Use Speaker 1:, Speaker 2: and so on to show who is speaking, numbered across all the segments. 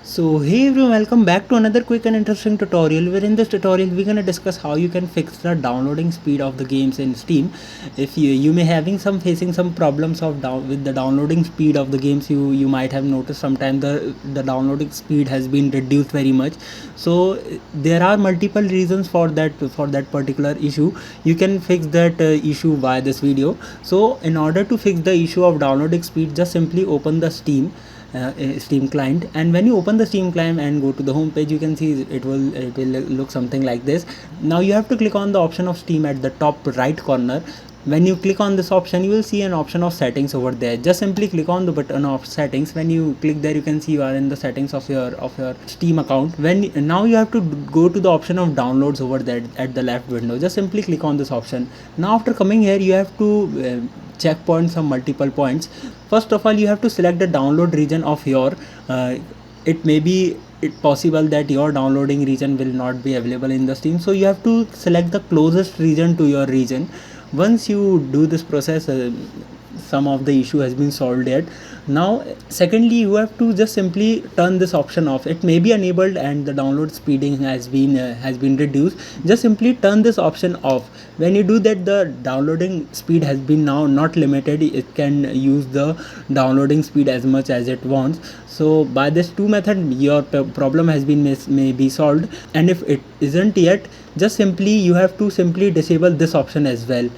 Speaker 1: So hey everyone, welcome back to another quick and interesting tutorial where in this tutorial we're gonna discuss how you can fix the downloading speed of the games in Steam. If you may having some facing some problems of with the downloading speed of the games, you might have noticed sometimes the downloading speed has been reduced very much. So there are multiple reasons for that particular issue. You can fix that issue by this video. So in order to fix the issue of downloading speed, just simply open the Steam client, and when you open the Steam client and go to the home page, you can see it will look something like this. Now you have to click on the option of Steam at the top right corner. When you click on this option, you will see an option of settings over there. Just simply click on the button of settings. When you click there, you can see you are in the settings of your Steam account. Now you have to go to the option of downloads over there at the left window. Just simply click on this option. Now after coming here, you have to checkpoint some multiple points. First of all, you have to select the download region of your it may be possible that your downloading region will not be available in the Steam, so you have to select the closest region to your region. Once you do this process, some of the issue has been solved yet. Now secondly, you have to just simply turn this option off. It may be enabled and the download speeding has been reduced. Just simply turn this option off. When you do that, the downloading speed has been now not limited. It can use the downloading speed as much as it wants. So by this two method, your problem has been may be solved. And if it isn't yet, just simply you have to simply disable this option as well.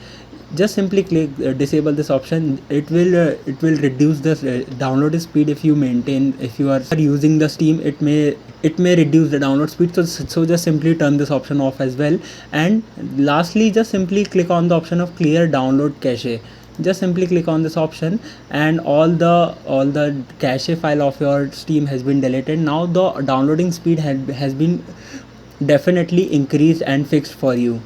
Speaker 1: Just simply click disable this option. It will reduce the download speed. If you are using the Steam, it may reduce the download speed. So just simply turn this option off as well. And lastly, just simply click on the option of clear download cache. Just simply click on this option, and all the cache file of your Steam has been deleted. Now the downloading speed has been definitely increased and fixed for you.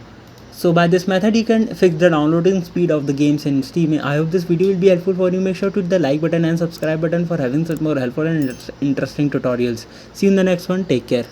Speaker 1: So by this method, you can fix the downloading speed of the games in Steam. I hope this video will be helpful for you. Make sure to hit the like button and subscribe button for having such more helpful and interesting tutorials. See you in the next one. Take care.